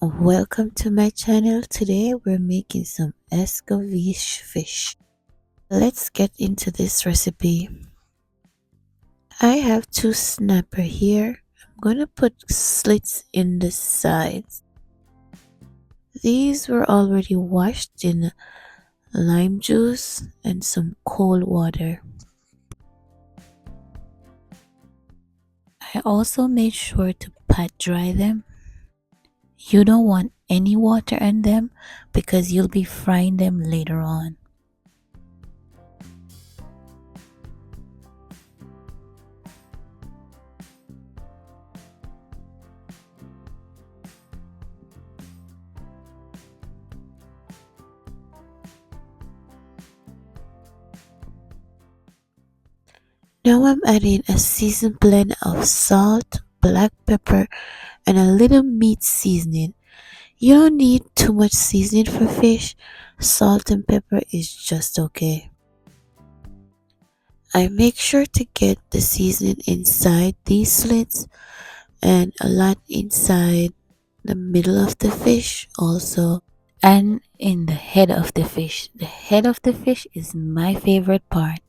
Welcome to my channel. Today we're making some Escovitch fish. Let's get into this recipe. I have two snapper here. I'm gonna put slits in the sides. These were already washed in lime juice and some cold water. I also made sure to pat dry them. You don't want any water in them because you'll be frying them later on. Now I'm adding a seasoned blend of salt, black pepper, and a little meat seasoning. You don't need too much seasoning for fish. Salt and pepper is just okay. I make sure to get the seasoning inside these slits and a lot inside the middle of the fish also, and in the head of the fish. The head of the fish is my favorite part.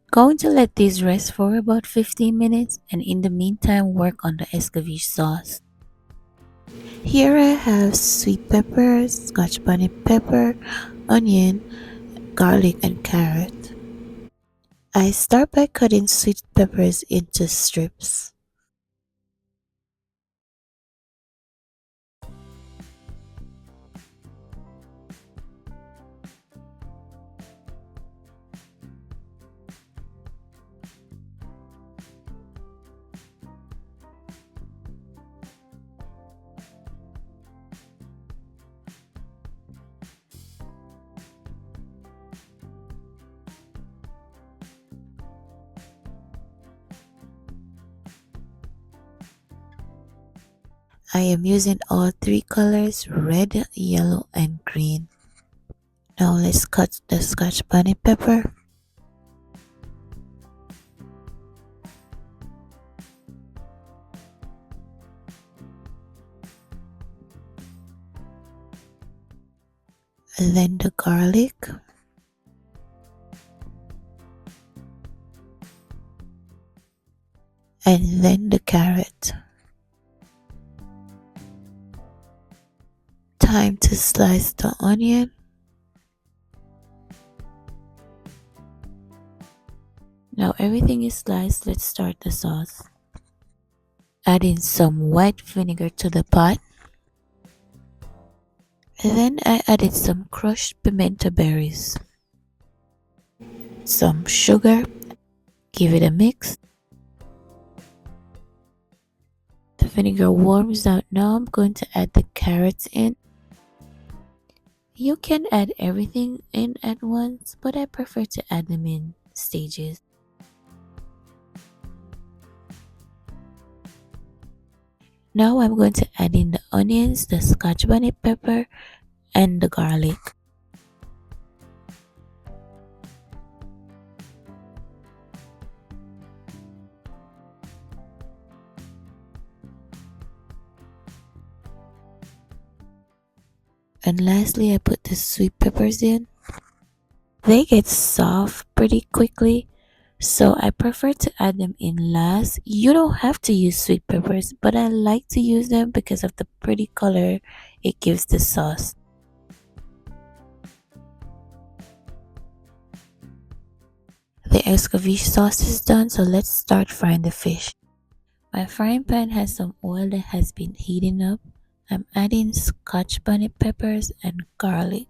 Going to let these rest for about 15 minutes, and in the meantime work on the Escovitch sauce. Here I have sweet pepper, scotch bonnet pepper, onion, garlic and carrot. I start by cutting sweet peppers into strips. I am using all three colors, red, yellow and green. Now let's cut the scotch bonnet pepper. And then the garlic. And then the carrot. Time to slice the onion. Now everything is sliced, let's start the sauce. Adding some white vinegar to the pot. And then I added some crushed pimento berries. Some sugar. Give it a mix. The vinegar warms out. Now I'm going to add the carrots in. You can add everything in at once, but I prefer to add them in stages. Now I'm going to add in the onions, the scotch bonnet pepper, and the garlic. And lastly, I put the sweet peppers in. They get soft pretty quickly, so I prefer to add them in last. You don't have to use sweet peppers, but I like to use them because of the pretty color it gives the sauce. The Escovitch sauce is done, so let's start frying the fish. My frying pan has some oil that has been heating up. I'm adding scotch bonnet peppers and garlic.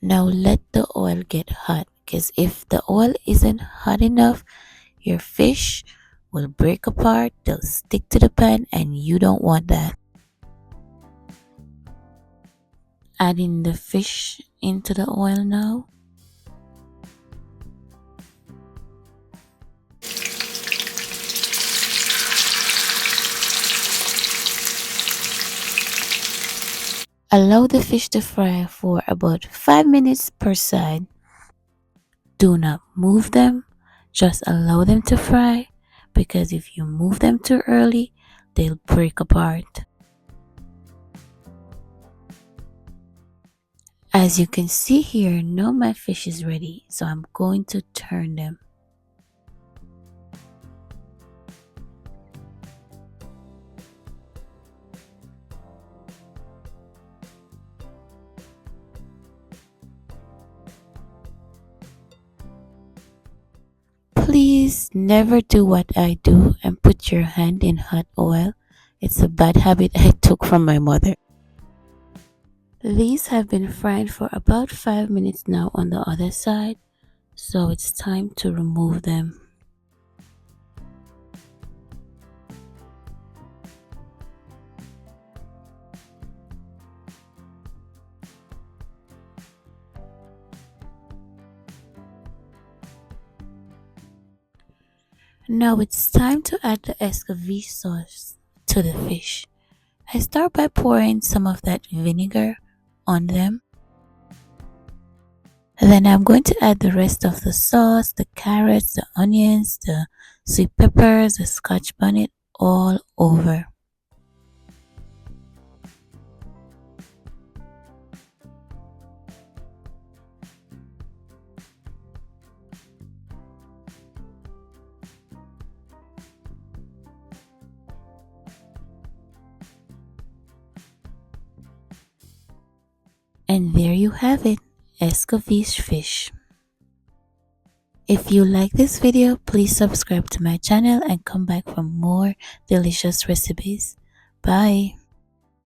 Now let the oil get hot, because if the oil isn't hot enough, your fish will break apart, they'll stick to the pan, and you don't want that. adding the fish into the oil now. Allow the fish to fry for about 5 minutes per side. Do not move them, just allow them to fry, because if you move them too early, they'll break apart. As you can see here, now my fish is ready, so I'm going to turn them. Please never do what I do and put your hand in hot oil. It's a bad habit I took from my mother. These have been fried for about 5 minutes now on the other side, so it's time to remove them. Now it's time to add the Escovitch sauce to the fish. I start by pouring some of that vinegar on them. Then I'm going to add the rest of the sauce, the carrots, the onions, the sweet peppers, the scotch bonnet all over. And there you have it, Escovitch fish. If you like this video, please subscribe to my channel and come back for more delicious recipes. Bye.